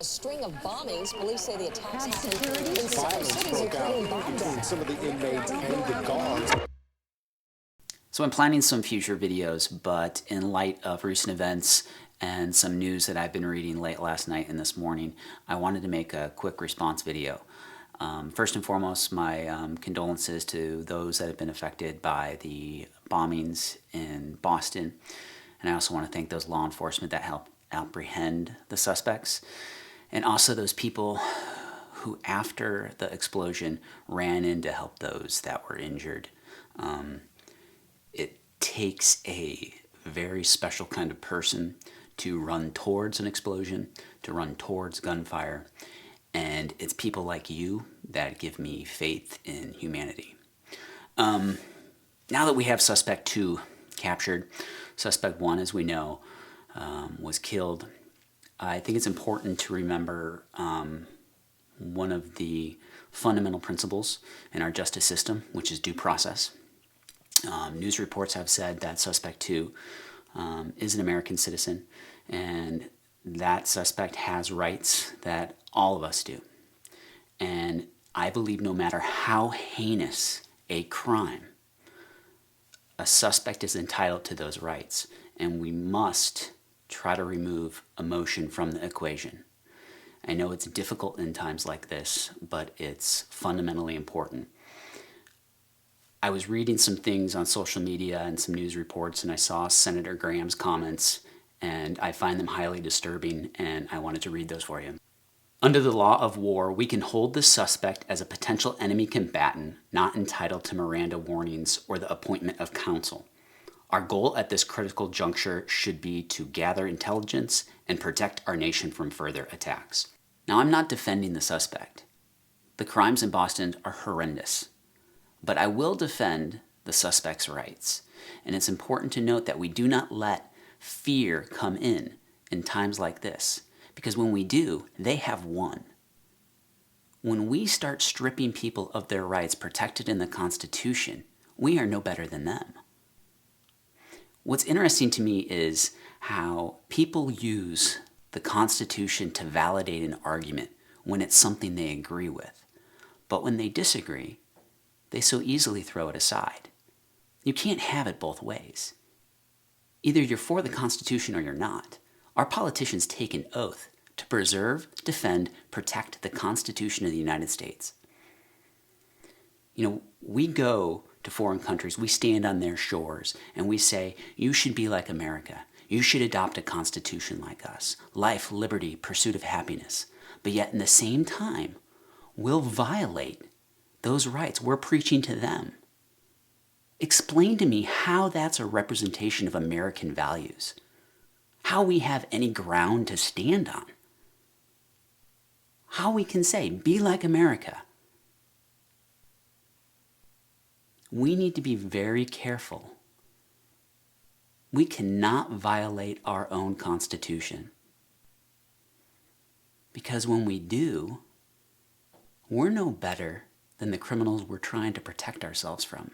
A string of bombings. Police say the attacks happened in several cities, including Baghdad. Some of the inmates and the guards. So I'm planning some future videos, but in light of recent events and some news that I've been reading late last night and this morning, I wanted to make a quick response video. First and foremost, my condolences to those that have been affected by the bombings in Boston. And I also want to thank those law enforcement that helped apprehend the suspects. And also those people who, after the explosion, ran in to help those that were injured. It takes a very special kind of person to run towards an explosion, to run towards gunfire. And it's people like you that give me faith in humanity. Now that we have Suspect 2 captured, Suspect 1, as we know, was killed, I think it's important to remember one of the fundamental principles in our justice system, which is due process. News reports have said that Suspect 2 is an American citizen, and that suspect has rights that all of us do. And I believe no matter how heinous a crime, a suspect is entitled to those rights, and we must try to remove emotion from the equation. I know it's difficult in times like this, but it's fundamentally important. I was reading some things on social media and some news reports, and I saw Senator Graham's comments, and I find them highly disturbing, and I wanted to read those for you. Under the law of war, we can hold the suspect as a potential enemy combatant not entitled to Miranda warnings or the appointment of counsel. Our goal at this critical juncture should be to gather intelligence and protect our nation from further attacks. Now, I'm not defending the suspect. The crimes in Boston are horrendous. But I will defend the suspect's rights. And it's important to note that we do not let fear come in times like this. Because when we do, they have won. When we start stripping people of their rights protected in the Constitution, we are no better than them. What's interesting to me is how people use the Constitution to validate an argument when it's something they agree with. But when they disagree, they so easily throw it aside. You can't have it both ways. Either you're for the Constitution or you're not. Our politicians take an oath to preserve, defend, protect the Constitution of the United States. You know, we go to foreign countries, we stand on their shores, and we say, you should be like America. You should adopt a constitution like us. Life, liberty, pursuit of happiness. But yet, in the same time, we'll violate those rights we're preaching to them. Explain to me how that's a representation of American values. How we have any ground to stand on. How we can say, be like America. We need to be very careful. We cannot violate our own Constitution. Because when we do, we're no better than the criminals we're trying to protect ourselves from.